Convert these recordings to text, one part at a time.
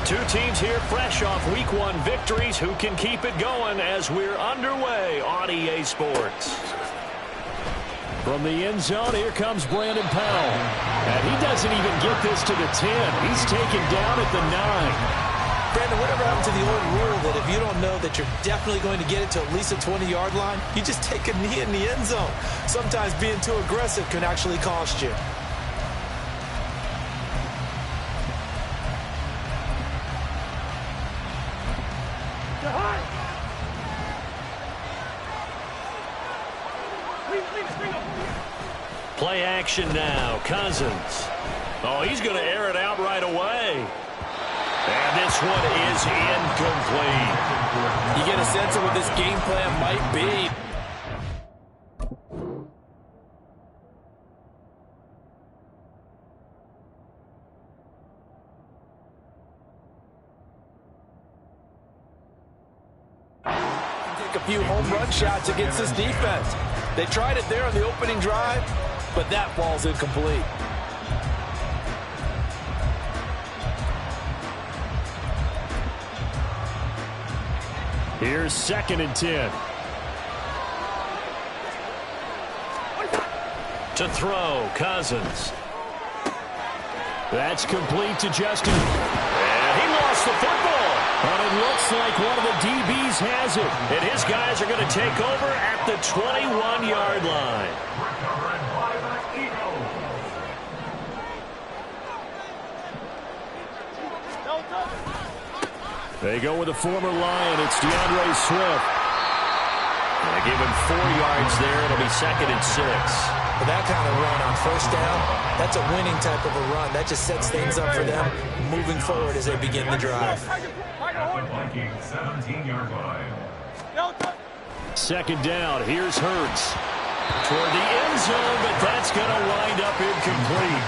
Two teams here fresh off Week 1 victories. Who can keep it going as we're underway on EA Sports? From the end zone, here comes Brandon Powell. And he doesn't even get this to the 10. He's taken down at the 9. Brandon, whatever happened to the old rule that if you don't know that you're definitely going to get it to at least a 20-yard line, you just take a knee in the end zone. Sometimes being too aggressive can actually cost you. Play action now. Cousins. Oh, he's going to air it out right away. And this one is incomplete. You get a sense of what this game plan might be. Take a few home run shots against this defense. They tried it there on the opening drive, but that ball's incomplete. Here's 2nd and 10. To throw, Cousins. That's complete to Justin. And he lost the football. But it looks like one of the DBs has it. And his guys are going to take over at the 21-yard line. They go with a former Lion. It's DeAndre Swift. And they give him 4 yards there. It'll be 2nd and 6. For that kind of run on first down, that's a winning type of a run. That just sets things up for them moving forward as they begin the drive. 17-yard line. 2nd down. Here's Hurts. Toward the end zone, but that's going to wind up incomplete.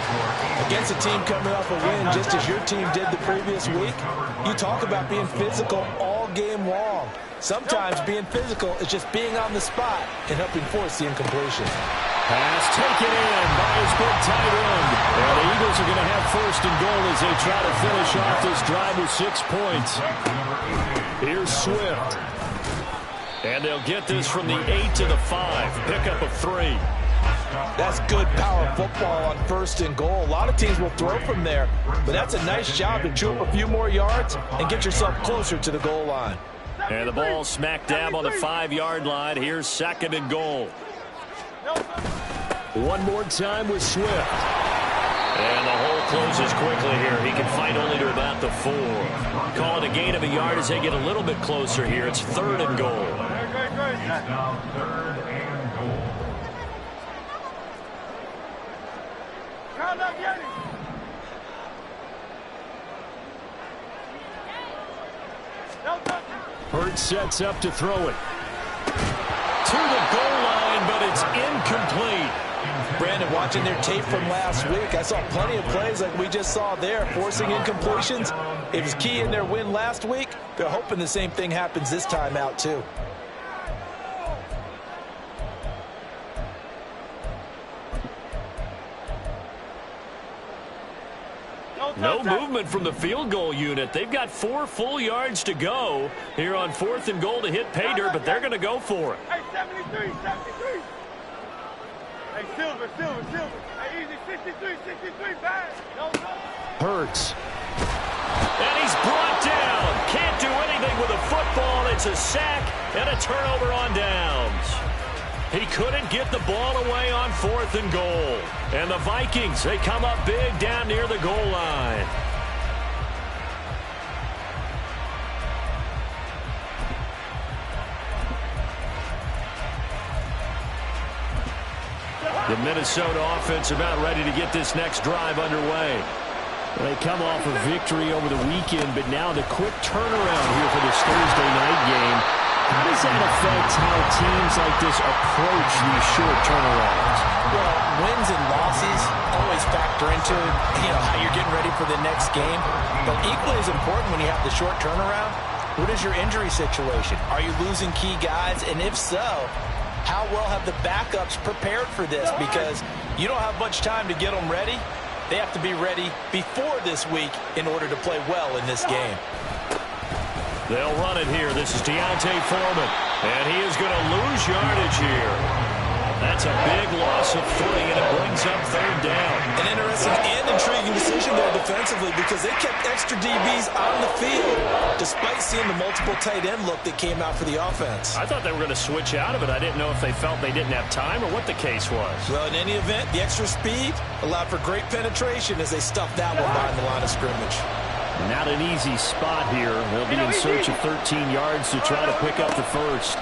Against a team coming off a win, just as your team did the previous week, you talk about being physical all game long. Sometimes being physical is just being on the spot and helping force the incompletion. Pass taken in by his big tight end. And the Eagles are going to have 1st and goal as they try to finish off this drive with 6 points. Here's Swift. And they'll get this from the 8 to the 5. Pickup of 3. That's good power football on 1st and goal. A lot of teams will throw from there, but that's a nice job to chew up a few more yards and get yourself closer to the goal line. And the ball smack dab on the 5-yard line. Here's 2nd and goal. One more time with Swift. And the hole closes quickly here. He can fight only to about the 4. Call it a gain of a yard as they get a little bit closer here. It's 3rd and goal. It's now 3rd and goal. Hurts sets up to throw it. To the goal line, but it's incomplete. Brandon, watching their tape from last week, I saw plenty of plays like we just saw there, forcing incompletions. It was key in their win last week. They're hoping the same thing happens this time out, too. No movement from the field goal unit. They've got 4 full yards to go here on 4th and goal to hit pay dirt, but they're going to go for it. Hey, 73. Hey, Silver. Hey, easy, 63, bad. Hurts. And he's brought down. Can't do anything with a football. It's a sack and a turnover on downs. He couldn't get the ball away on 4th and goal. And the Vikings, they come up big down near the goal line. The Minnesota offense about ready to get this next drive underway. They come off a victory over the weekend, but now the quick turnaround here for this Thursday night game. How does that affect how teams like this approach these short turnarounds? Well, wins and losses always factor into, how you're getting ready for the next game. But equally as important when you have the short turnaround, what is your injury situation? Are you losing key guys? And if so, how well have the backups prepared for this? Because you don't have much time to get them ready. They have to be ready before this week in order to play well in this game. They'll run it here. This is Deontay Foreman. And he is going to lose yardage here. That's a big loss of 3, and it brings up 3rd down. An interesting and intriguing decision there defensively because they kept extra DBs on the field despite seeing the multiple tight end look that came out for the offense. I thought they were going to switch out of it. I didn't know if they felt they didn't have time or what the case was. Well, in any event, the extra speed allowed for great penetration as they stuffed that one behind the line of scrimmage. Not an easy spot here. They'll be in search of 13 yards to try to pick up the first.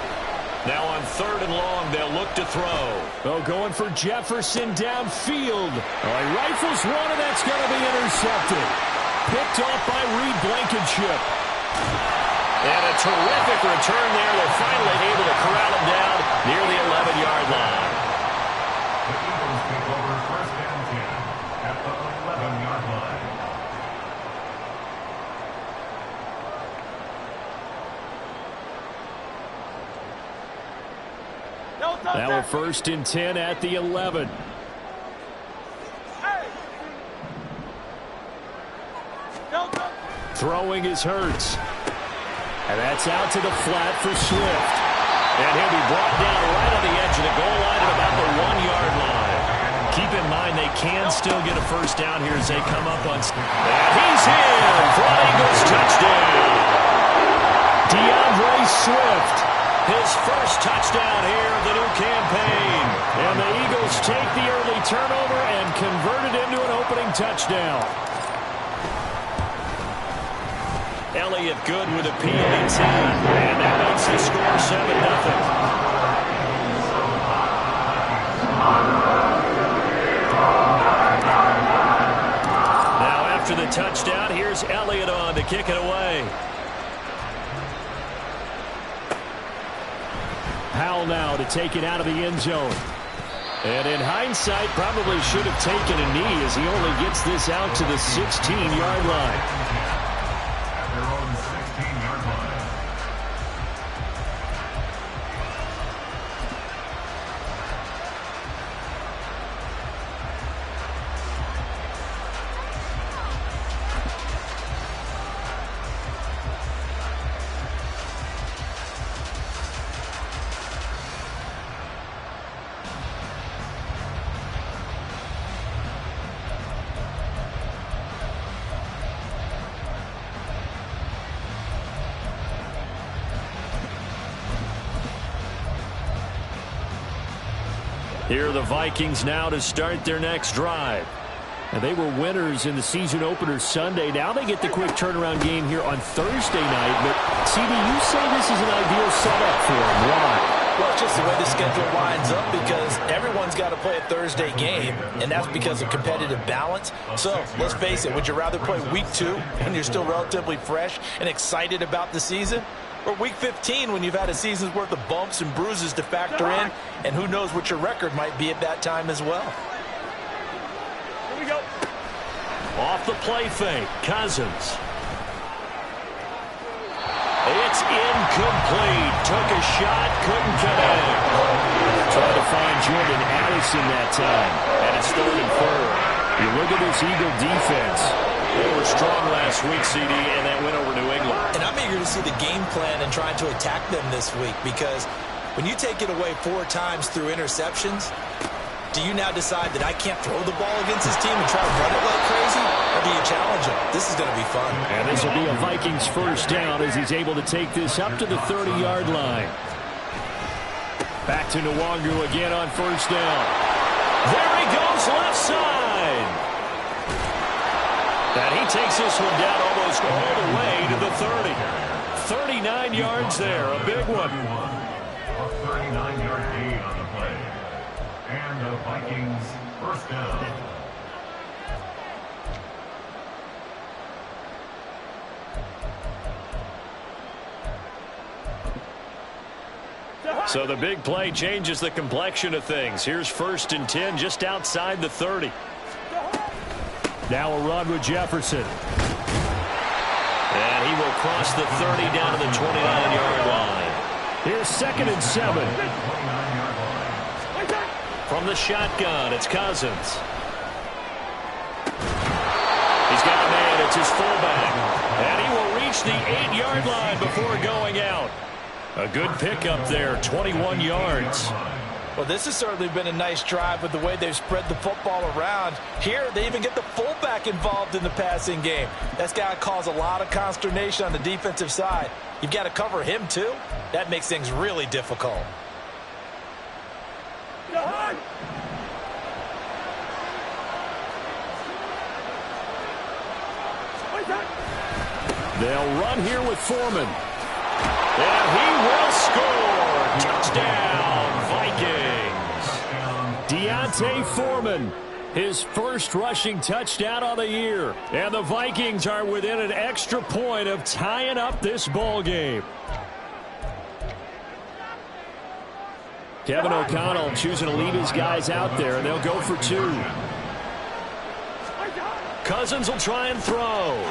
Now on 3rd and long, they'll look to throw. Oh, going for Jefferson downfield. Oh, he rifles one, and that's going to be intercepted. Picked off by Reed Blankenship. And a terrific return there. They're finally able to corral him down near the 11-yard line. The Eagles take over 1st and 10 at the 11-yard line. Now a 1st and 10 at the 11. Throwing is Hurts. And that's out to the flat for Swift. And he'll be brought down right on the edge of the goal line at about the 1-yard line. Keep in mind they can still get a first down here as they come up on... And he's in for an Eagles touchdown. DeAndre Swift. His first touchdown here of the new campaign. And the Eagles take the early turnover and convert it into an opening touchdown. Elliott good with a PAT. And that makes the score 7-0. Now after the touchdown, here's Elliott on to kick it away. Powell now to take it out of the end zone. And in hindsight, probably should have taken a knee as he only gets this out to the 16-yard line. At their own 16-yard line. Here are the Vikings now to start their next drive. And they were winners in the season opener Sunday. Now they get the quick turnaround game here on Thursday night. But, CD, you say this is an ideal setup for them. Why? Well, it's just the way the schedule lines up because everyone's got to play a Thursday game, and that's because of competitive balance. So, let's face it, would you rather play week 2 when you're still relatively fresh and excited about the season? Or week 15 when you've had a season's worth of bumps and bruises to factor in, and who knows what your record might be at that time as well. Here we go. Off the play fake, Cousins. It's incomplete. Took a shot, couldn't connect. Tried to find Jordan Addison that time, and it's 3rd and 4. You look at this Eagle defense. They were strong last week, CD, and that went over New England. And I'm eager to see the game plan and trying to attack them this week because when you take it away 4 times through interceptions, do you now decide that I can't throw the ball against this team and try to run it like crazy? Or do you challenge them? This is going to be fun. And this will be a Vikings first down as he's able to take this up to the 30-yard line. Back to Nwangu again on first down. There he goes, left side. And he takes this one down almost all the way to the 30. 39 yards there, a big one. A 39-yard gain on the play. And the Vikings first down. So the big play changes the complexion of things. Here's 1st and 10 just outside the 30. Now a run with Jefferson. And he will cross the 30 down to the 29-yard line. Here's 2nd and 7. From the shotgun, it's Cousins. It's his fullback. And he will reach the 8-yard line before going out. A good pickup there, 21 yards. Well, this has certainly been a nice drive with the way they've spread the football around. Here, they even get the fullback involved in the passing game. That's got to cause a lot of consternation on the defensive side. You've got to cover him, too. That makes things really difficult. They'll run here with Foreman. And he will score. Touchdown, Vikings. Deontay Foreman, his first rushing touchdown of the year. And the Vikings are within an extra point of tying up this ball game. Kevin O'Connell choosing to leave his guys out there, and they'll go for 2. Cousins will try and throw.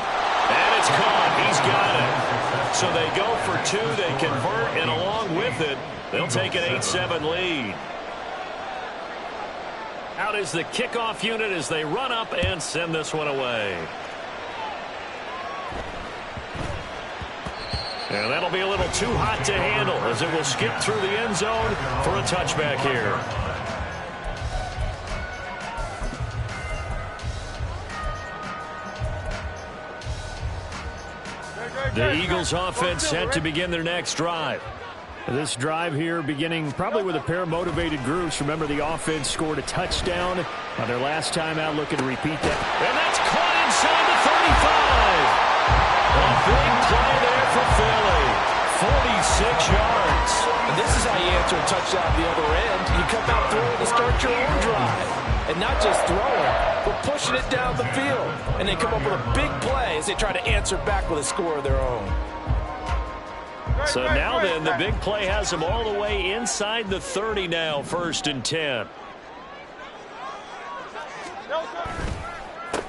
And it's caught. He's got it. So they go for 2. They convert, and along with it, they'll take an 8-7 lead. Out is the kickoff unit as they run up and send this one away. And that'll be a little too hot to handle as it will skip through the end zone for a touchback here. The Eagles offense set to begin their next drive. This drive here beginning probably with a pair of motivated groups. Remember, the offense scored a touchdown on their last time out, looking to repeat that. And that's caught inside the 35. A big play there for Philly. 46 yards. And this is how you answer a touchdown the other end. You come out throwing to start your own drive. And not just throwing, but pushing it down the field. And they come up with a big play as they try to answer back with a score of their own. So now then, the big play has them all the way inside the 30 now, 1st and 10.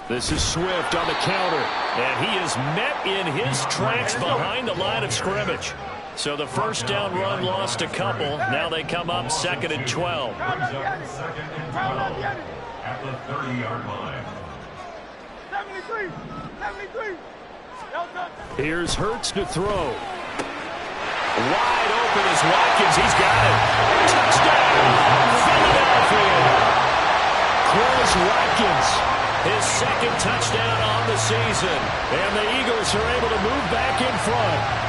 This is Swift on the counter, and he is met in his tracks behind the line of scrimmage. So the first down run lost a couple. Now they come up 2nd and 12. Brings up 2nd and 12 at the 30-yard line. 73. Here's Hurts to throw. Wide open is Watkins. He's got it. Touchdown, Philadelphia. Chris Watkins, his 2nd touchdown on the season. And the Eagles are able to move back in front.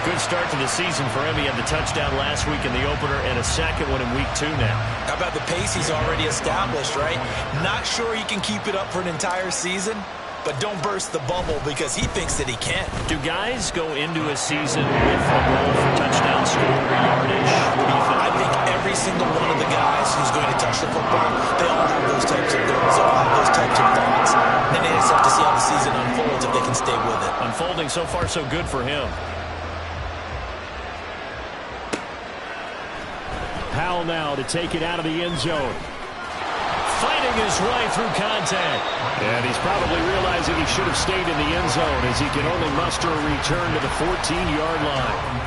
Good start to the season for him. He had the touchdown last week in the opener and a 2nd one in week 2 now. How about the pace he's already established, right? Not sure he can keep it up for an entire season, but don't burst the bubble because he thinks that he can. Do guys go into a season with a goal for touchdown score or yardage? What do you think? I think every single one of the guys who's going to touch the football, they all have those types of goals. They all have those types of thoughts. Then they just have to see how the season unfolds if they can stay with it. Unfolding so far so good for him. Powell now to take it out of the end zone. Fighting his way through contact. And he's probably realizing he should have stayed in the end zone as he can only muster a return to the 14-yard line.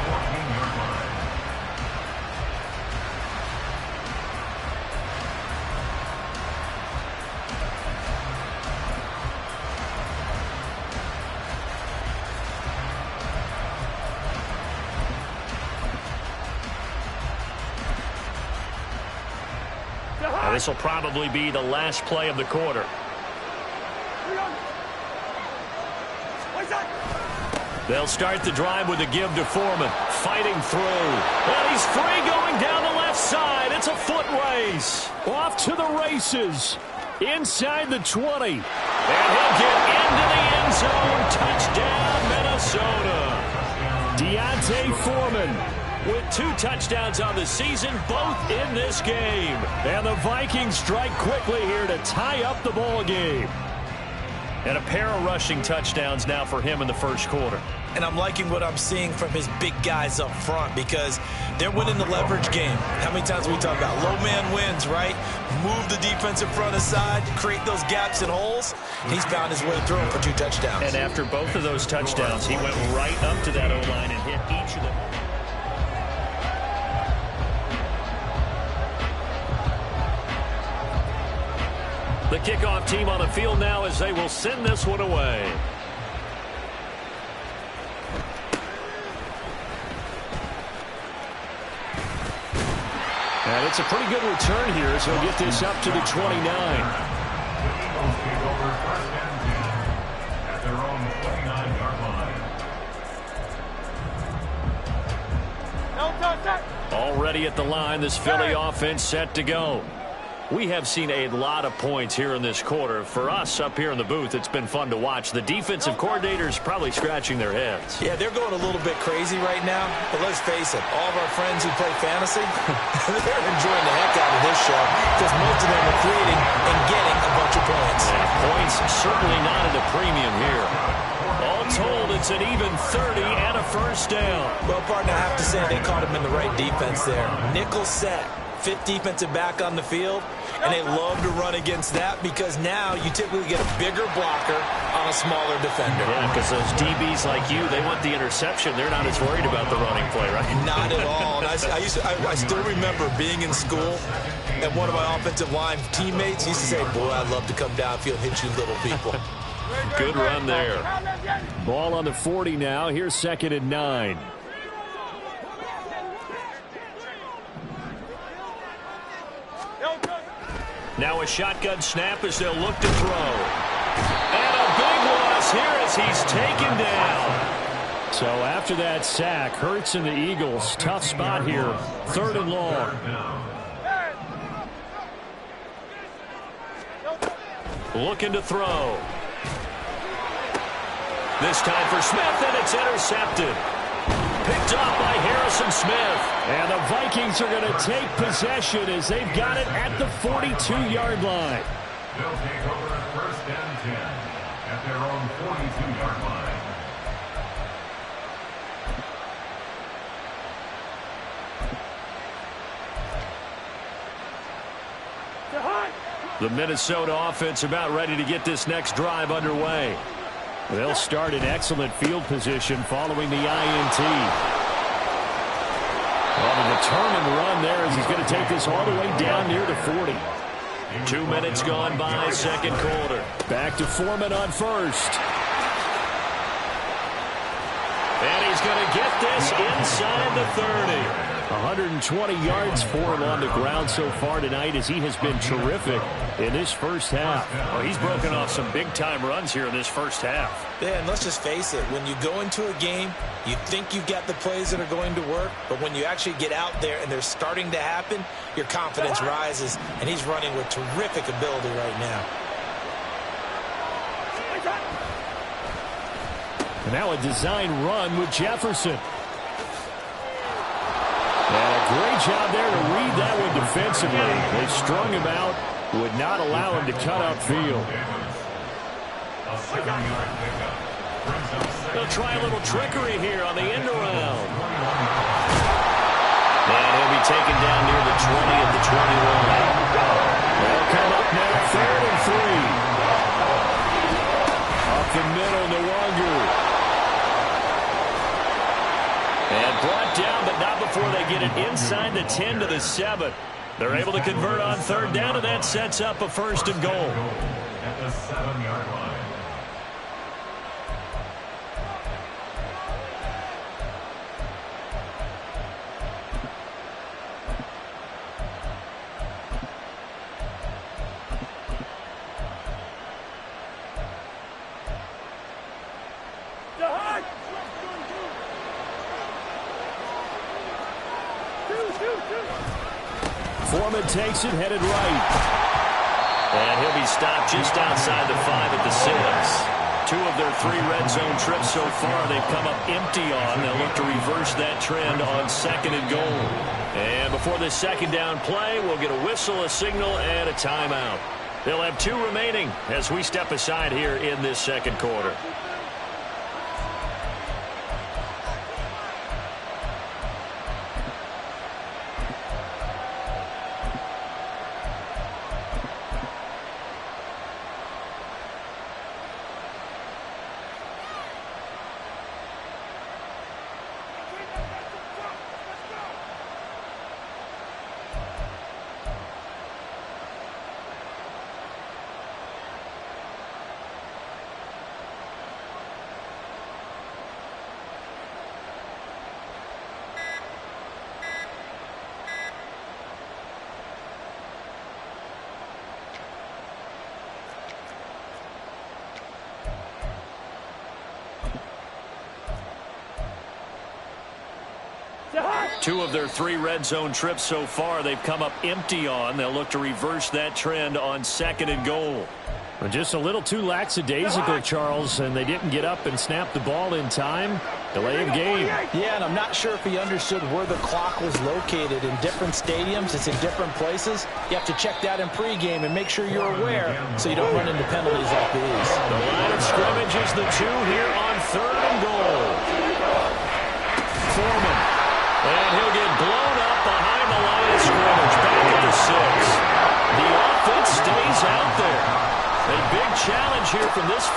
This will probably be the last play of the quarter. They'll start the drive with a give to Foreman. Fighting through. And he's free going down the left side. It's a foot race. Off to the races. Inside the 20. And he'll get into the end zone. Touchdown, Minnesota. Deontay Foreman with 2 touchdowns on the season, both in this game. And the Vikings strike quickly here to tie up the ball game. And a pair of rushing touchdowns now for him in the first quarter. And I'm liking what I'm seeing from his big guys up front because they're winning the leverage game. How many times we talk about low man wins, right? Move the defensive front aside, create those gaps and holes. He's found his way through them for 2 touchdowns. And after both of those touchdowns, he went right up to that O-line and hit each of them. The kickoff team on the field now as they will send this one away. And it's a pretty good return here, so he'll get this up to the 29. At their own 29-yard line. Already at the line, this Philly offense set to go. We have seen a lot of points here in this quarter. For us up here in the booth, it's been fun to watch. The defensive coordinators probably scratching their heads. Yeah, they're going a little bit crazy right now. But let's face it, all of our friends who play fantasy, they're enjoying the heck out of this show because most of them are creating and getting a bunch of points. And points certainly not at a premium here. All told, it's an even 30 and a first down. Well, partner, I have to say they caught him in the right defense there. Nickel set. Fifth defensive back on the field, and they love to run against that because now you typically get a bigger blocker on a smaller defender. Yeah, because those DBs like you, they want the interception. They're not as worried about the running play, right? Not at all. And I still remember being in school, and one of my offensive line teammates used to say, boy, I'd love to come downfield and hit you little people. Good run there. Ball on the 40 now. Here's 2nd and 9. Now a shotgun snap as they'll look to throw. And a big loss here as he's taken down. So after that sack, Hurts and the Eagles, tough spot here. 3rd and long. Looking to throw. This time for Smith, and it's intercepted. Picked off by Harrison Smith. And the Vikings are going to take possession as they've got it at the 42-yard line. They'll take over at 1st and 10 at their own 42-yard line. The Minnesota offense about ready to get this next drive underway. They'll start in excellent field position following the INT. On a determined run there as he's going to take this all the way down near the 40. 2 minutes gone by, second quarter. Back to Foreman on first. And he's going to get this inside the 30. 120 yards for him on the ground so far tonight as he has been terrific in this first half. Well, he's broken off some big-time runs here in this first half. Yeah, and let's just face it. When you go into a game, you think you've got the plays that are going to work, but when you actually get out there and they're starting to happen, your confidence rises, and he's running with terrific ability right now. And now a design run with Jefferson. And a great job there to read that one defensively. They strung him out, would not allow him to cut upfield. They'll try a little trickery here on the end around. And he'll be taken down near the 20 at the 21. They'll come up now, 3rd and 3. Up the middle, no longer. And brought down, but not before they get it inside the 10 to the 7. They're able to convert on 3rd down, and that sets up a 1st and goal. At the 7-yard line. Foreman takes it, headed right. And he'll be stopped just outside the 5 at the 6. 2 of their 3 red zone trips so far they've come up empty on. They'll look to reverse that trend on 2nd and goal. And before this 2nd down play, we'll get a whistle, a signal, and a timeout. They'll have 2 remaining as we step aside here in this 2nd quarter. 2 of their 3 red zone trips so far, they've come up empty on. They'll look to reverse that trend on 2nd and goal. Well, just a little too lackadaisical, Charles, and they didn't get up and snap the ball in time. Delay of game. Yeah, and I'm not sure if he understood where the clock was located. In different stadiums, it's in different places. You have to check that in pregame and make sure you're aware so you don't run into penalties like these. The line of scrimmage is the 2 here on 3rd and goal. Foreman. And he'll get blown up behind the line of scrimmage. Back at the 6. The offense stays out there. A big challenge here from this.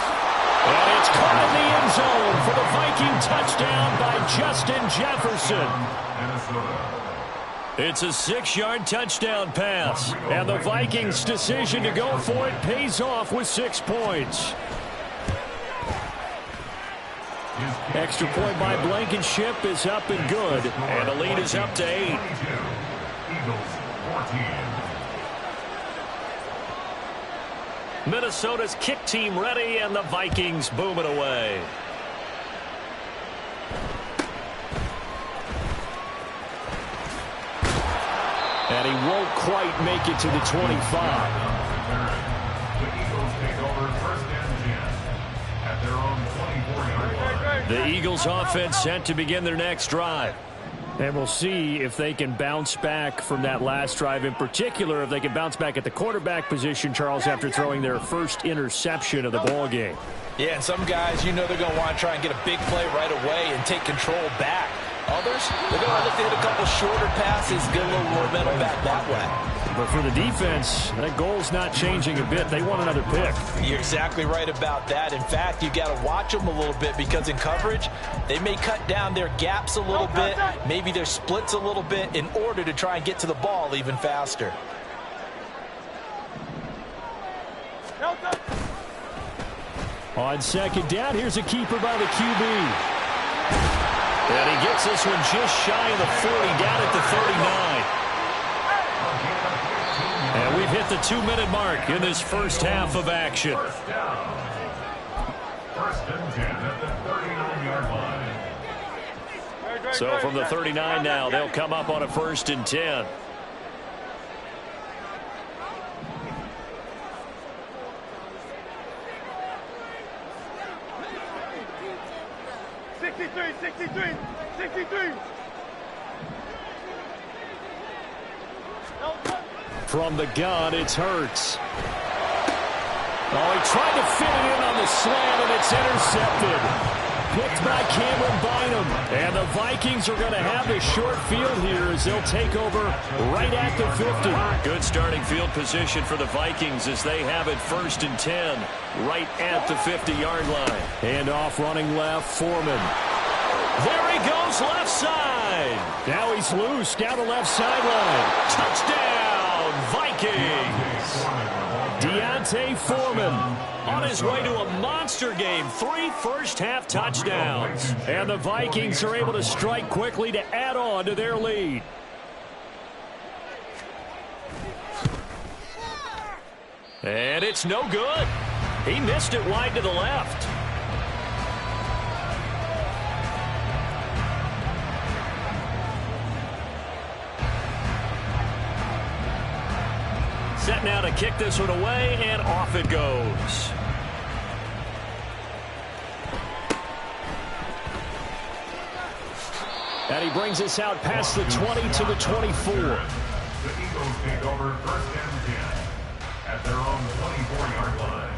And it's caught in the end zone for the Viking touchdown by Justin Jefferson. It's a 6-yard touchdown pass. And the Vikings' decision to go for it pays off with 6 points. Extra point by Blankenship is up and good. And the lead is up to 8. Eagles 14. Minnesota's kick team ready, and the Vikings boom it away. And he won't quite make it to the 25. The Eagles take over 1st and 10 at their own 24-yard line. The Eagles offense set to begin their next drive. And we'll see if they can bounce back from that last drive. In particular, if they can bounce back at the quarterback position, Charles, after throwing their first interception of the ball game. Yeah, and some guys, you know they're going to want to try and get a big play right away and take control back. Others, they're going to look to hit a couple shorter passes, get a little momentum back that way. But for the defense, that goal's not changing a bit. They want another pick. You're exactly right about that. In fact, you got to watch them a little bit because in coverage, they may cut down their gaps a little bit, maybe their splits a little bit in order to try and get to the ball even faster. On 2nd down, here's a keeper by the QB. And he gets this one just shy of the 40, down at the 39. And we've hit the 2-minute mark in this first half of action. 1st down. 1st and 10 at the 39-yard line. So from the 39 now, they'll come up on a 1st and 10. From the gun, it's Hurts. Oh, he tried to fit it in on the slant, and it's intercepted. Picked by Cameron Bynum. And the Vikings are going to have a short field here as they'll take over right at the 50. Good starting field position for the Vikings as they have it 1st and 10 right at the 50-yard line. And off running left, Foreman. There he goes, left side. Now he's loose down the left sideline. Touchdown, Vikings. Deontay Foreman on his way to a monster game. 3 first-half touchdowns. And the Vikings are able to strike quickly to add on to their lead. And it's no good. He missed it wide to the left. Set now to kick this one away, and off it goes. And he brings us out past the 20 to the 24. The Eagles take over 1st and 10 at their own 24-yard line.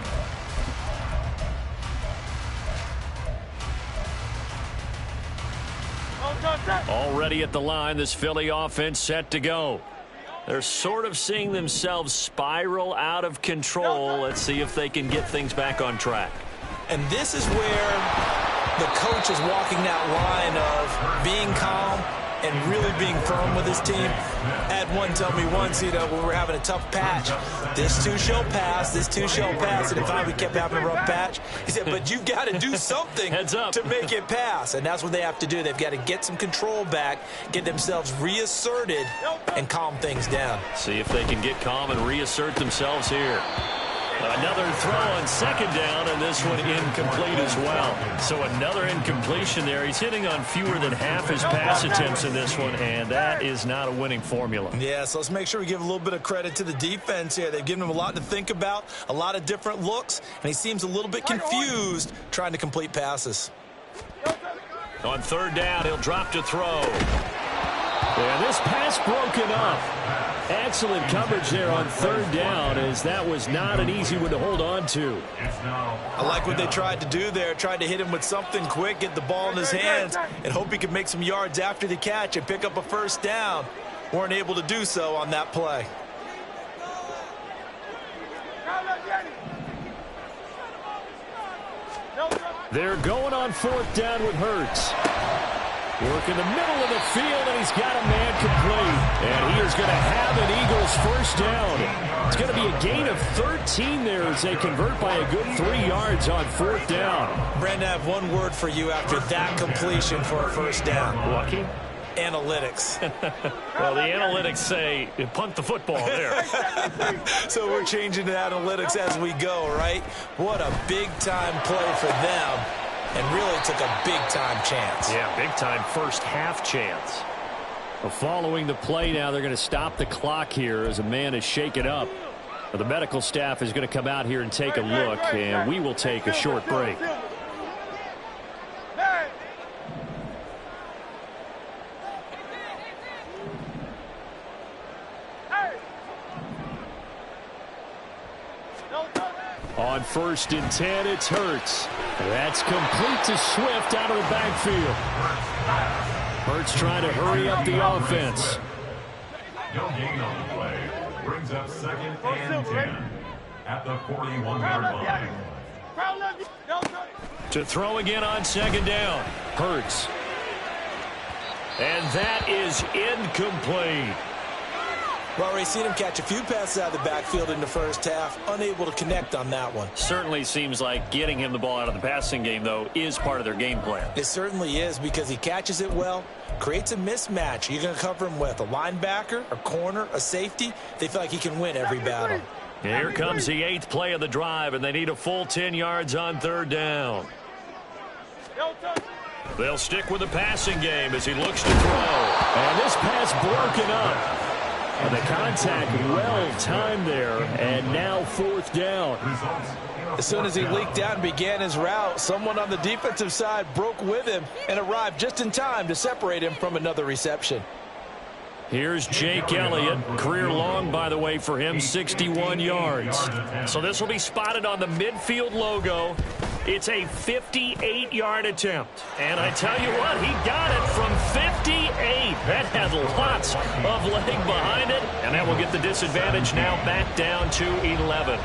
Already at the line, this Philly offense set to go. They're sort of seeing themselves spiral out of control. Let's see if they can get things back on track. And this is where the coach is walking that line of being calm and really being firm with his team. Had one tell me once, when we were having a tough patch, this too shall pass, this too shall pass. And if we kept having a rough patch, he said, but you've got to do something to make it pass. And that's what they have to do. They've got to get some control back, get themselves reasserted, and calm things down. See if they can get calm and reassert themselves here. Another throw on second down, and this one incomplete as well. So another incompletion there. He's hitting on fewer than half his pass attempts in this one, and that is not a winning formula. Yeah, so let's make sure we give a little bit of credit to the defense here. They've given him a lot to think about, a lot of different looks, and he seems a little bit confused trying to complete passes. On third down, he'll drop to throw. And this pass broken up. Excellent coverage there on third down, as that was not an easy one to hold on to. I like what they tried to do there. Tried to hit him with something quick, get the ball in his hands, and hope he could make some yards after the catch and pick up a first down. Weren't able to do so on that play. They're going on fourth down with Hurts. Work in the middle of the field, and he's got a man complete. And he is going to have an Eagles first down. It's going to be a gain of 13 there as they convert by a good 3 yards on fourth down. Brandon, I have one word for you after that completion for a first down. Lucky? Analytics. Well, the analytics say punt the football there. So we're changing to analytics as we go, right? What a big-time play for them. And really took a big-time chance. Yeah, big-time first half chance. Well, following the play now, they're going to stop the clock here as a man is shaken up. Well, the medical staff is going to come out here and take a look, and we will take a short break. On 1st and 10, it's Hurts. That's complete to Swift out of the backfield. Hurts trying to hurry up the offense. No gain on the play. Brings up 2nd and 10 at the 41-yard line. To throw again on second down. Hurts. And that is incomplete. Well, already seen him catch a few passes out of the backfield in the first half. Unable to connect on that one. Certainly seems like getting him the ball out of the passing game, though, is part of their game plan. It certainly is, because he catches it well, creates a mismatch. You're going to cover him with a linebacker, a corner, a safety. They feel like he can win every battle. Here comes the 8th play of the drive, and they need a full 10 yards on third down. They'll stick with the passing game as he looks to throw. And this pass broken up. And the contact well-timed there, and now 4th down. As soon as he leaked out and began his route, someone on the defensive side broke with him and arrived just in time to separate him from another reception. Here's Jake Elliott. Career long, by the way, for him, 61 yards. So this will be spotted on the midfield logo. It's a 58-yard attempt. And I tell you what, he got it from 58. That had lots of leg behind it. And that will get the disadvantage now back down to 11.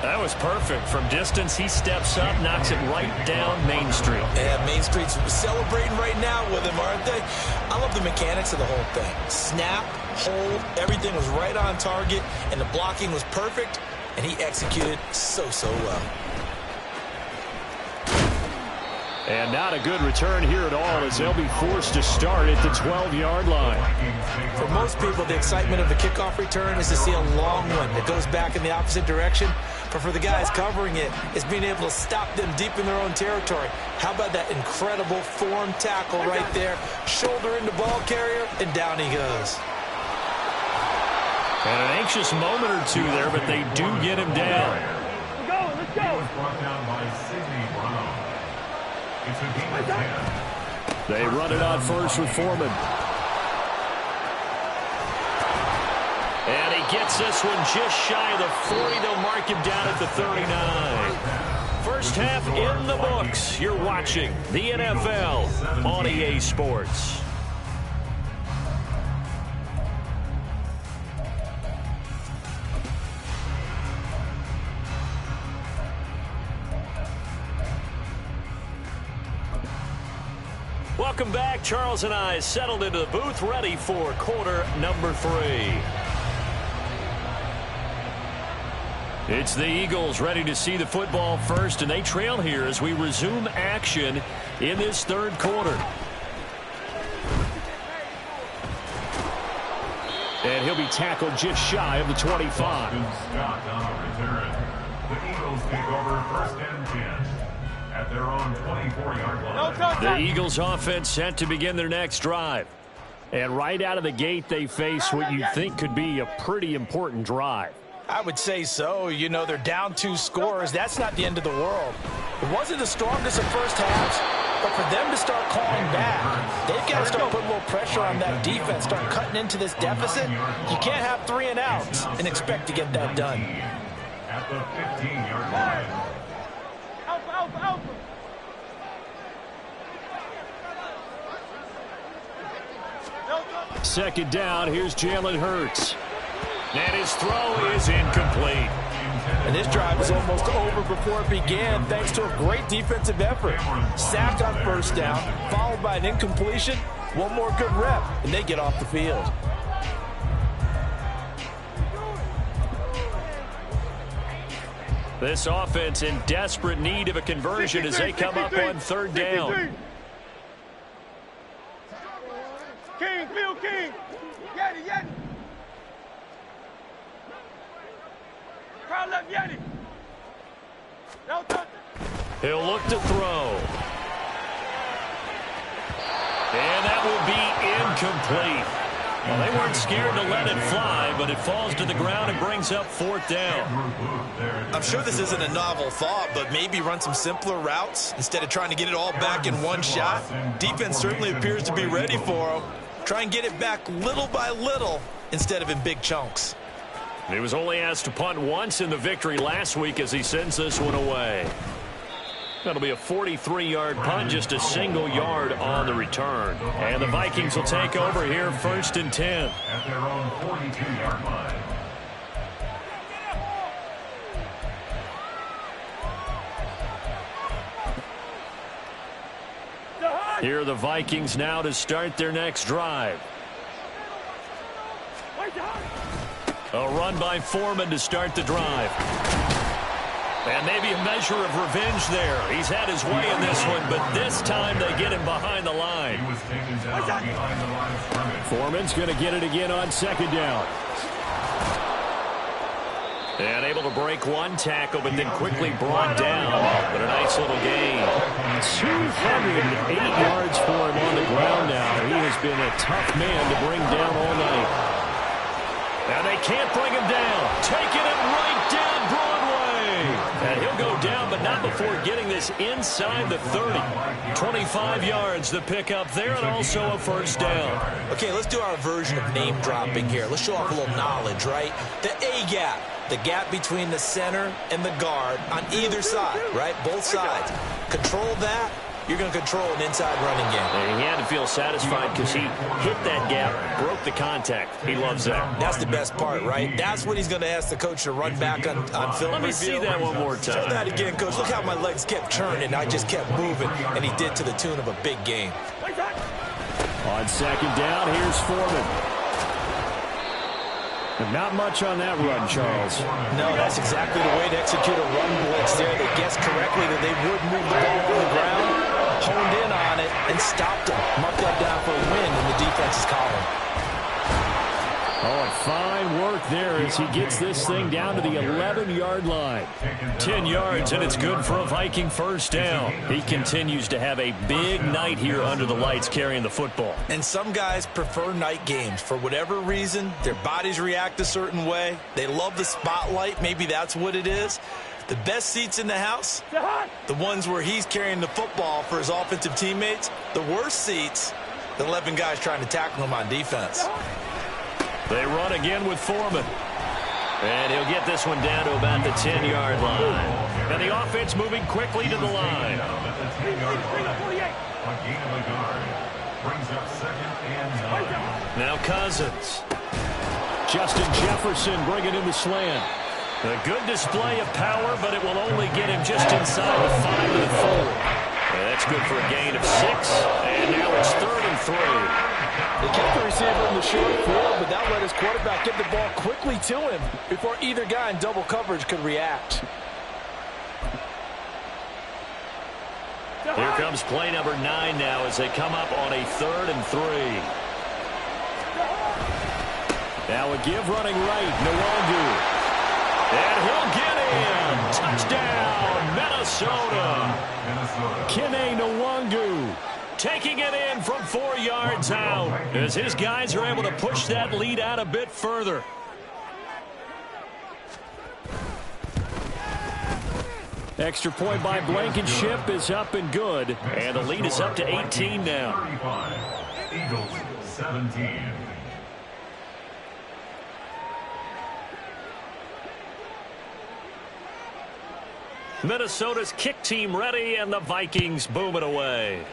That was perfect. From distance, he steps up, knocks it right down Main Street. Yeah, Main Street's celebrating right now with him, aren't they? I love the mechanics of the whole thing. Snap, hold, everything was right on target, and the blocking was perfect, and he executed so well. And not a good return here at all, as they'll be forced to start at the 12-yard line. For most people, the excitement of the kickoff return is to see a long one that goes back in the opposite direction. But for the guys covering it, it's being able to stop them deep in their own territory. How about that incredible form tackle right there? Shoulder into ball carrier, and down he goes. And an anxious moment or two there, but they do get him down. Let's go. He was brought down by Sidney Brown. It's a gain of 10. They run it on first with Foreman. And he gets this one just shy of the 40. They'll mark him down at the 39. First half in the books. You're watching the NFL on EA Sports. Welcome back. Charles and I settled into the booth, ready for quarter number 3. It's the Eagles ready to see the football first, and they trail here as we resume action in this third quarter. And he'll be tackled just shy of the 25. Scott on the return. The Eagles take over 1st and 10 at their own 24-yard line. The Eagles offense set to begin their next drive. And right out of the gate, they face what you think could be a pretty important drive. I would say so. You know, they're down 2 scores. That's not the end of the world. It wasn't the strongest of first halves, but for them to start clawing back, they've got to start putting a little pressure on that defense, start cutting into this deficit. You can't have 3 and outs and expect to get that done. At the 15-yard line. Alpha. Second down, here's Jalen Hurts. And his throw is incomplete. And this drive is almost over before it began thanks to a great defensive effort. Sacked on first down, followed by an incompletion. One more good rep, and they get off the field. This offense in desperate need of a conversion as they come up on 3rd down. King, Bill King. Yeti. Crowd left Yeti. No touch. He'll look to throw. And that will be incomplete. Well, they weren't scared to let it fly, but it falls to the ground and brings up 4th down. I'm sure this isn't a novel thought, but maybe run some simpler routes instead of trying to get it all back in one shot. Defense certainly appears to be ready for them. Try and get it back little by little instead of in big chunks. He was only asked to punt once in the victory last week as he sends this one away. That'll be a 43-yard punt, just a single yard on the return. And the Vikings will take over here 1st and 10. At their own 42-yard line. Here are the Vikings now to start their next drive. A run by Foreman to start the drive. And maybe a measure of revenge there. He's had his way in this one, but this time they get him behind the line. He was taken down behind the line of scrimmage. Foreman's going to get it again on 2nd down. And able to break one tackle, but then quickly brought down. But a nice little gain. 208 yards for him on the ground now. He has been a tough man to bring down all night. And they can't bring him down. Taking it right down Broadway. And he'll go down, but not before getting this inside the 30. 25 yards the pick up there, and also a 1st down. Okay, let's do our version of name dropping here. Let's show off a little knowledge, right? The A gap. The gap between the center and the guard on either side, right? Both sides. Control that, you're going to control an inside running game. And he had to feel satisfied because he hit that gap, broke the contact. He loves that. That's the best part, right? That's when he's going to ask the coach to run back on film. Let me see that one more Show time. that again, coach. Look how my legs kept turning. I just kept moving, and he did to the tune of a big game. On 2nd down, here's Foreman. And not much on that run, Charles. No, that's exactly the way to execute a run blitz there. They guessed correctly that they would move the ball on the ground, honed in on it, and stopped them. Mark that down for a win in the defense's column. Oh, and fine work there as he gets this thing down to the 11-yard line. 10 yards, and it's good for a Viking 1st down. He continues to have a big night here under the lights carrying the football. And some guys prefer night games. For whatever reason, their bodies react a certain way. They love the spotlight. Maybe that's what it is. The best seats in the house, the ones where he's carrying the football for his offensive teammates. The worst seats, the 11 guys trying to tackle him on defense. They run again with Foreman. And he'll get this one down to about the 10-yard line. And the offense moving quickly to the line. Now Cousins. Justin Jefferson bringing in the slant. A good display of power, but it will only get him just inside the 5 to the 4. That's good for a gain of 6. And now it's 3rd and 3. They kept the receiver in the short field, but that let his quarterback get the ball quickly to him before either guy in double coverage could react. Here comes play number 9 now as they come up on a 3rd and 3. Now a give running right, Nwangu. And he'll get in. Touchdown, Minnesota. Kene Nwangu Taking it in from 4 yards out as his guys are able to push that lead out a bit further. Extra point by Blankenship is up and good. And the lead is up to 18 now. 35, Eagles 17. Minnesota's kick team ready, and the Vikings boom it away.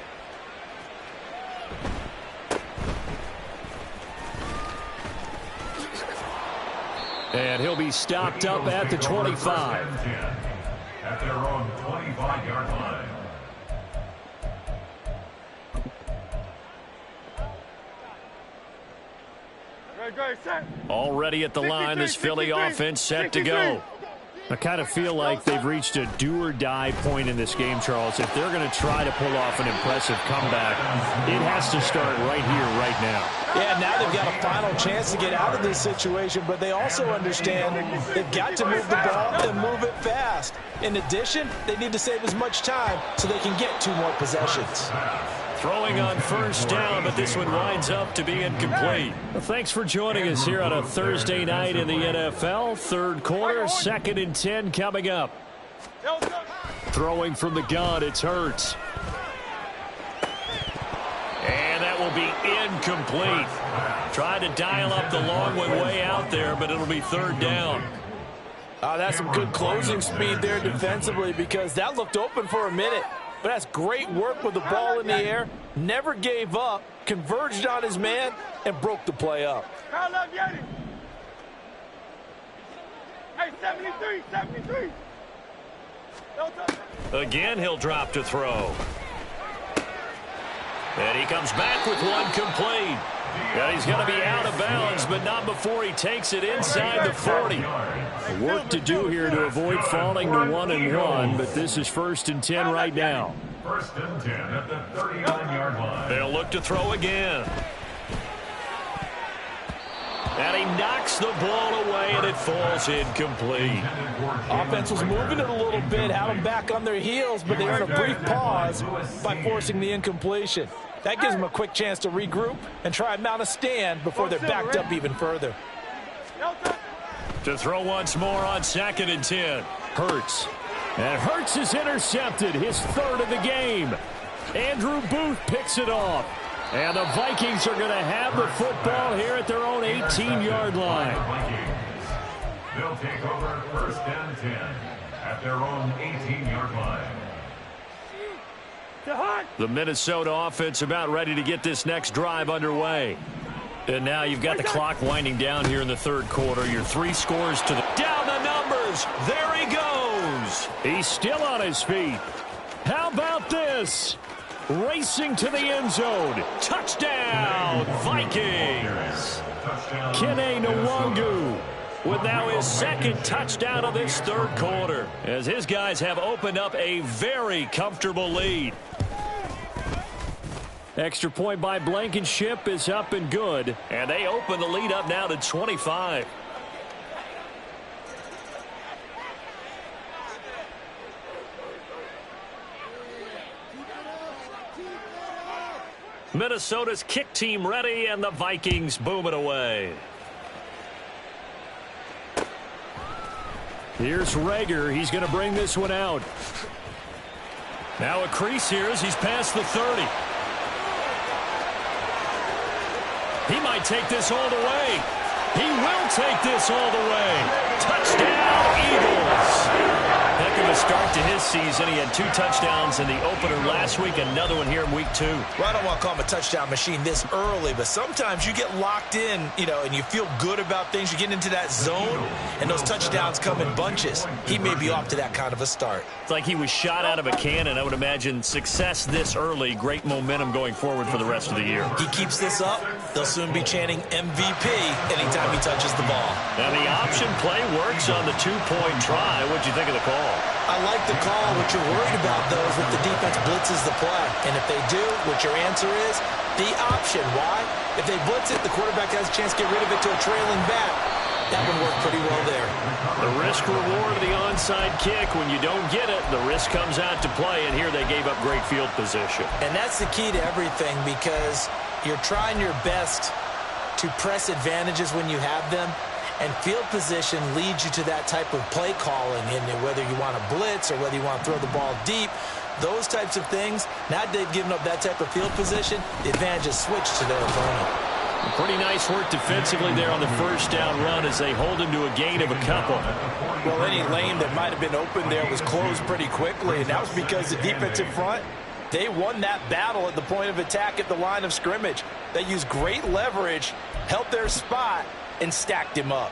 And he'll be stopped up at the 25. At their own 25-yard line. Already at the line, this Philly offense set to go. I kind of feel like they've reached a do-or-die point in this game, Charles. If they're going to try to pull off an impressive comeback, it has to start right here, right now. Yeah, now they've got a final chance to get out of this situation, but they also understand they've got to move the ball and move it fast. In addition, they need to save as much time so they can get 2 more possessions. Throwing on first down, but this one winds up to be incomplete. Well, thanks for joining us here on a Thursday night in the NFL. Third quarter, 2nd and 10 coming up. Throwing from the gun, it's Hurts. And that will be incomplete. Tried to dial up the long one way out there, but it'll be 3rd down. That's some good closing speed there defensively, because that looked open for a minute. But that's great work with the ball in the air. Never gave up, converged on his man, and broke the play up. Hey, 73, 73. Again, he'll drop to throw. And he comes back with one complete. And he's going to be out of bounds, but not before he takes it inside the 40. Work to do here to avoid falling to 1-1, but this is 1st and 10 right now. 1st and 10 at the 39-yard line. They'll look to throw again. And he knocks the ball away, and it falls incomplete. Offense was moving it a little bit, had them back on their heels, but they earned a brief pause by forcing the incompletion. That gives them a quick chance to regroup and try and mount a stand before they're backed up even further. To throw once more on 2nd and 10. Hurts. And Hurts is intercepted, his 3rd of the game. Andrew Booth picks it off. And the Vikings are going to have the football here at their own 18-yard line. They'll take over 1st and 10 at their own 18-yard line. The Minnesota offense about ready to get this next drive underway. And now you've got the clock winding down here in the 3rd quarter. Your 3 scores to the... Down the numbers. There he goes. He's still on his feet. How about this? Racing to the end zone. Touchdown, Vikings. Kene Nwangu with now his 2nd touchdown of this 3rd quarter, as his guys have opened up a very comfortable lead. Extra point by Blankenship is up and good. And they open the lead up now to 25. Minnesota's kick team ready, and the Vikings boom it away. Here's Rager. He's going to bring this one out. Now a crease here as he's past the 30. He might take this all the way. He will take this all the way. Touchdown, Eagles. Heck of a start to his season. He had 2 touchdowns in the opener last week, another one here in week 2. Well, I don't want to call him a touchdown machine this early, but sometimes you get locked in, and you feel good about things. You get into that zone, and those touchdowns come in bunches. He may be off to that kind of a start. It's like he was shot out of a cannon. I would imagine success this early, great momentum going forward for the rest of the year. He keeps this up, they'll soon be chanting MVP anytime he touches the ball. And the option play works on the 2-point try. What'd you think of the call? I like the call. What you're worried about, though, is if the defense blitzes the play. And if they do, what your answer is, the option. Why? If they blitz it, the quarterback has a chance to get rid of it to a trailing back. That would work pretty well there. The risk reward of the onside kick. When you don't get it, the risk comes out to play, and here they gave up great field position. And that's the key to everything, because you're trying your best to press advantages when you have them, and field position leads you to that type of play calling, and whether you want to blitz or whether you want to throw the ball deep, those types of things. Now they've given up that type of field position, the advantage is switched to their opponent. Pretty nice work defensively there on the first down run as they hold him to a gain of a couple. Well, any lane that might have been open there was closed pretty quickly, and that was because the defensive front, they won that battle at the point of attack at the line of scrimmage. They used great leverage, held their spot, and stacked him up.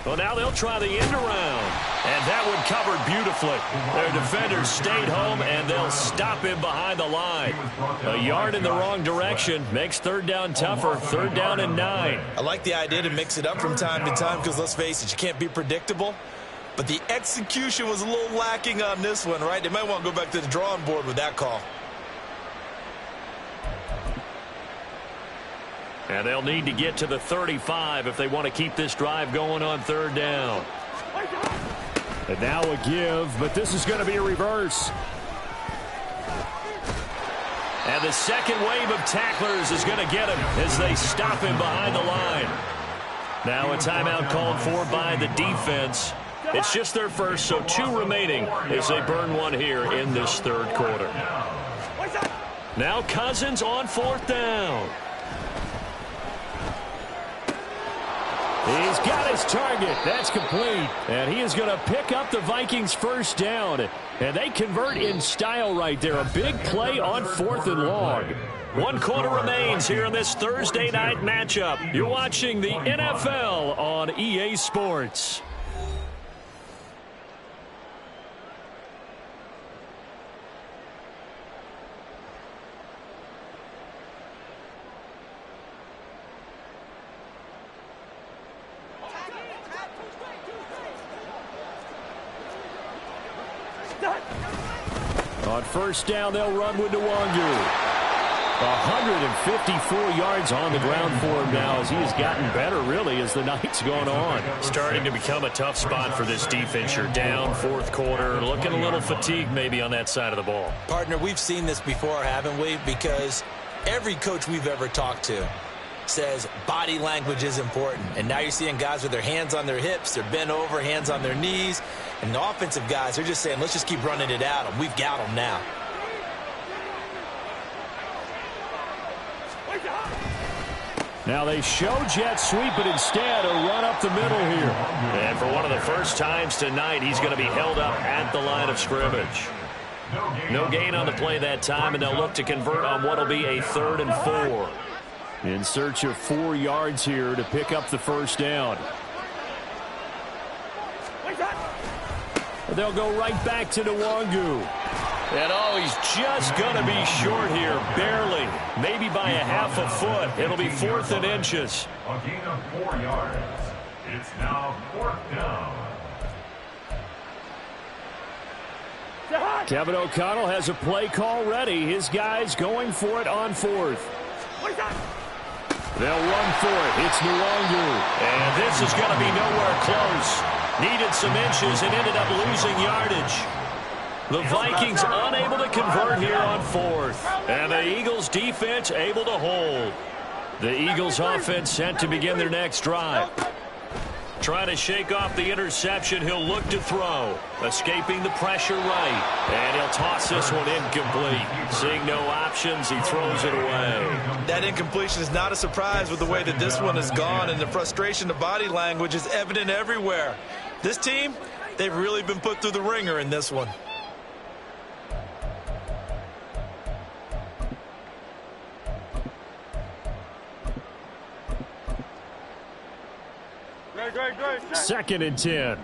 Well, now they'll try the end around. And that one covered beautifully. Their defenders stayed home, and they'll stop him behind the line. A yard in the wrong direction makes third down tougher. Third down and 9. I like the idea to mix it up from time to time because, let's face it, you can't be predictable. But the execution was a little lacking on this one, right? They might want to go back to the drawing board with that call. And they'll need to get to the 35 if they want to keep this drive going on third down. And now a give, but this is going to be a reverse. And the second wave of tacklers is going to get him as they stop him behind the line. Now a timeout called for by the defense. It's just their first, so 2 remaining as they burn one here in this third quarter. Now Cousins on fourth down. He's got his target. That's complete. And he is going to pick up the Vikings first down. And they convert in style right there. A big play on 4th and long. 1 quarter remains here in this Thursday night matchup. You're watching the NFL on EA Sports. On first down, they'll run with Nwangu. 154 yards on the ground for him now as he has gotten better, really, as the night's gone on. Starting to become a tough spot for this defense. You're down fourth quarter, looking a little fatigued maybe on that side of the ball. Partner, we've seen this before, haven't we? Because every coach we've ever talked to says body language is important. And now you're seeing guys with their hands on their hips, they're bent over, hands on their knees. And the offensive guys, they're just saying, let's just keep running it at them. We've got them now. Now they show jet sweep, but instead a run up the middle here. And for one of the first times tonight, he's going to be held up at the line of scrimmage. No gain on the play that time, and they'll look to convert on what will be a 3rd and 4. In search of 4 yards here to pick up the first down. They'll go right back to Nwangu. And oh, he's just going to be short here, barely. Maybe by a half a foot. It'll be 4th and inches. A gain of 4 yards. It's now 4th down. Kevin O'Connell has a play call ready. His guys going for it on 4th. They'll run for it. It's Nwangu. And this is going to be nowhere close. Needed some inches and ended up losing yardage. The Vikings unable to convert here on 4th. And the Eagles defense able to hold. The Eagles offense set to begin their next drive. Trying to shake off the interception, he'll look to throw. Escaping the pressure right. And he'll toss this one incomplete. Seeing no options, he throws it away. That incompletion is not a surprise with the way that this one has gone, and the frustration of body language is evident everywhere. This team, they've really been put through the ringer in this one. Great. 2nd and 10.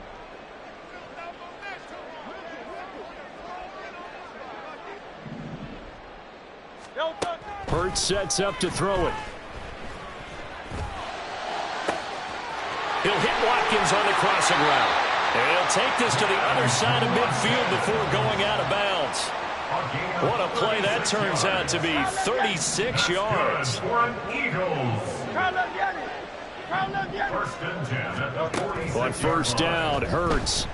Hurts sets up to throw it. He'll hit Watkins on the crossing route. And he'll take this to the other side of midfield before going out of bounds. What a play that turns out to be, 36 yards. On first down, Hurts.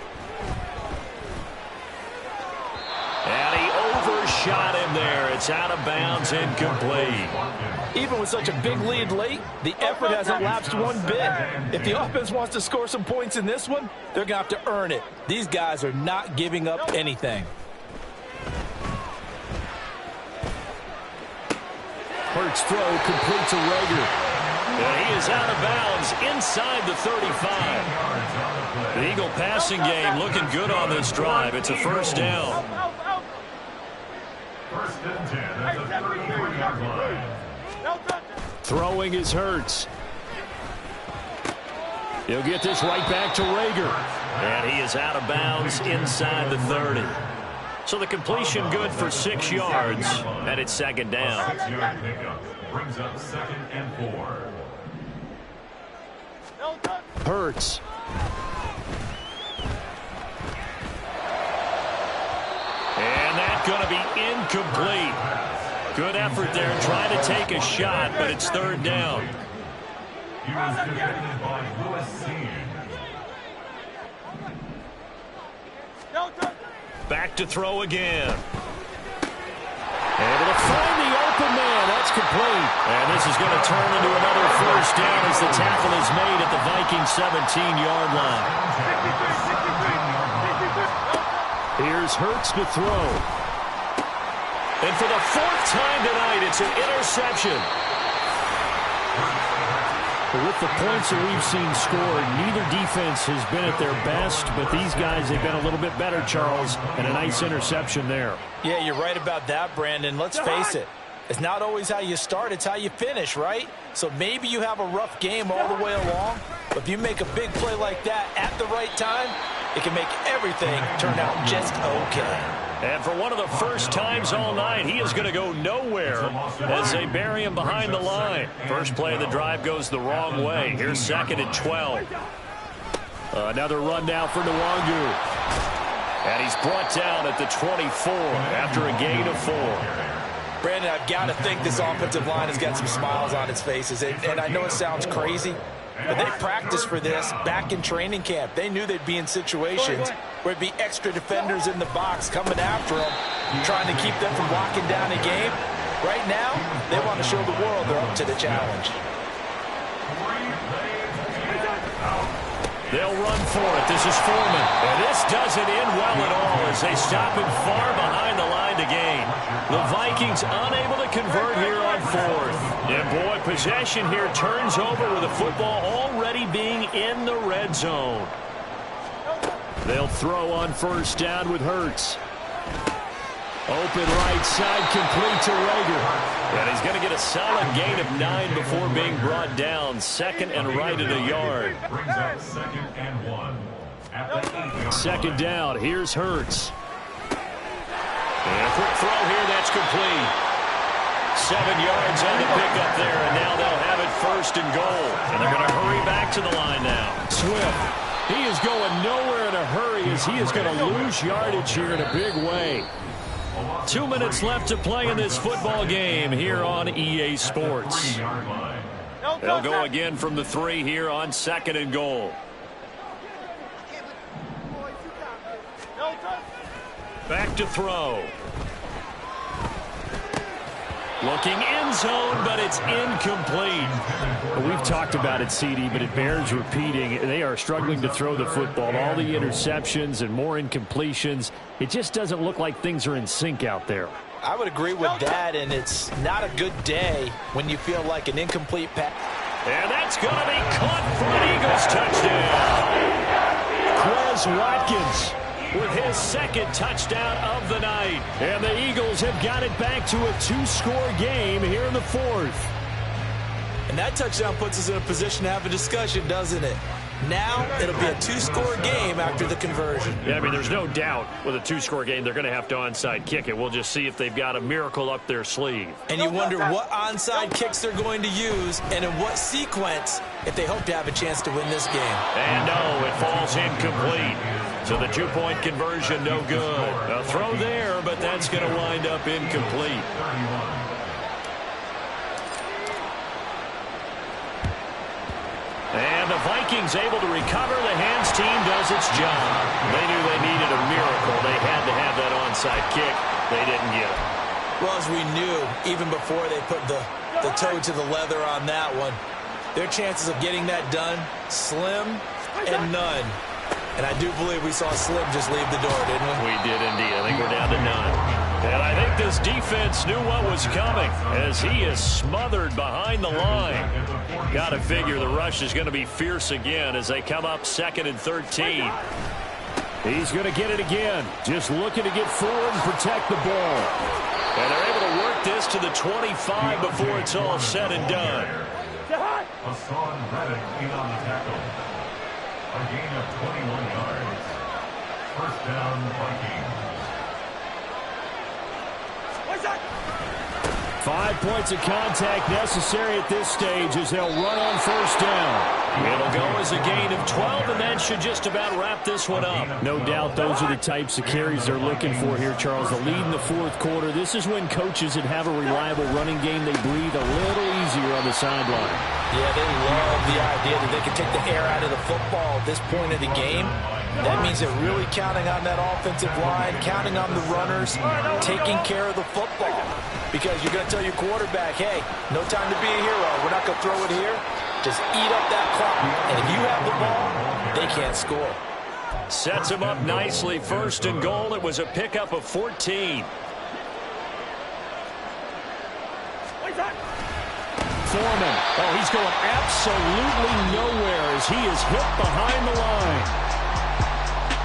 And he overshot him there. It's out of bounds, incomplete. Even with such a big lead late, the effort hasn't lapsed one bit. If the offense wants to score some points in this one, they're going to have to earn it. These guys are not giving up anything. Hurts throw complete to Rager. And he is out of bounds inside the 35. The Eagle passing game looking good on this drive. It's a first down. First and 10 at the 33-yard line. Throwing is Hurts. He'll get this right back to Rager. And he is out of bounds inside the 30. So the completion good for 6 yards, and it's second down. 6-yard pickup brings up 2nd and 4. Hurts. And that's going to be incomplete. Good effort there trying to take a shot, but it's third down. He was defended by Lewis Sean. Back to throw again. Able to find the open man. That's complete. And this is going to turn into another first down as the tackle is made at the Vikings 17-yard line. Here's Hurts to throw. And for the 4th time tonight, it's an interception. With the points that we've seen scored, neither defense has been at their best, but these guys have been a little bit better, Charles, and a nice interception there. Yeah, you're right about that, Brandon. Let's face it. It's not always how you start, it's how you finish, right? So maybe you have a rough game all the way along, but if you make a big play like that at the right time, it can make everything turn out just okay. And for one of the first times all night, he is going to go nowhere as they bury him behind the line. First play of the drive goes the wrong way. Here's 2nd and 12. Another run now for Nwangu. And he's brought down at the 24 after a gain of 4. Brandon, I've got to think this offensive line has got some smiles on its faces. And I know it sounds crazy, but they practiced for this back in training camp. They knew they'd be in situations where it'd be extra defenders in the box coming after them, trying to keep them from locking down a game. Right now, they want to show the world they're up to the challenge. They'll run for it. This is Foreman. And this doesn't end well at all as they stop him far behind the line to gain. The Vikings unable to convert here on 4th. And boy, possession here turns over with the football already being in the red zone. They'll throw on first down with Hurts. Open right side, complete to Rager. And he's going to get a solid gain of 9 before being brought down. 2nd and right at a yard. Brings up 2nd and 1. At the 8-yard Second down, here's Hurts. And a quick throw here, that's complete. 7 yards on the pickup there, and now they'll have it 1st and goal. And they're going to hurry back to the line now. Swift. He is going nowhere in a hurry as he is going to lose yardage here in a big way. 2 minutes left to play in this football game here on EA Sports. They'll go again from the 3 here on 2nd and goal. Back to throw. Looking end zone, but it's incomplete. Well, we've talked about it, CD, but it bears repeating. They are struggling to throw the football. All the interceptions and more incompletions. It just doesn't look like things are in sync out there. I would agree with that, and it's not a good day when you feel like an incomplete pass. And that's going to be caught for an Eagles touchdown. Quez Watkins with his 2nd touchdown of the night. And the Eagles have got it back to a 2-score game here in the 4th. And that touchdown puts us in a position to have a discussion, doesn't it? Now it'll be a 2-score game after the conversion. Yeah, I mean, there's no doubt with a 2-score game they're going to have to onside kick it. We'll just see if they've got a miracle up their sleeve. And you wonder what onside kicks they're going to use and in what sequence if they hope to have a chance to win this game. And no, it falls incomplete. So the two-point conversion no good. A throw there, but that's going to wind up incomplete. And the Vikings able to recover. The hands team does its job. They knew they needed a miracle. They had to have that onside kick. They didn't get it. Well, as we knew, even before they put the toe to the leather on that one, their chances of getting that done, slim and none. And I do believe we saw Slim just leave the door, didn't we? We did indeed. I think we're down to none. And I think this defense knew what was coming as he is smothered behind the line. Got to figure the rush is going to be fierce again as they come up 2nd and 13. He's going to get it again. Just looking to get forward and protect the ball. And they're able to work this to the 25 before it's all said and done. Hassan Reddick in on the tackle. A gain of 21 yards. First down, Vikings. 5 points of contact necessary at this stage as they'll run on first down. It'll go as a gain of 12, and that should just about wrap this one up. No doubt those are the types of carries they're looking for here, Charles. The lead in the fourth quarter. This is when coaches that have a reliable running game, they breathe a little easier on the sideline. Yeah, they love the idea that they can take the air out of the football at this point of the game. That means they're really counting on that offensive line, counting on the runners, taking care of the football. Because you're going to tell your quarterback, hey, no time to be a hero. We're not going to throw it here. Just eat up that clock. And if you have the ball, they can't score. Sets him up nicely. 1st and goal. It was a pickup of 14. Foreman. Oh, he's going absolutely nowhere as he is hit behind the line.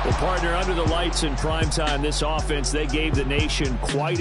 Well, partner, under the lights in primetime, this offense, they gave the nation quite a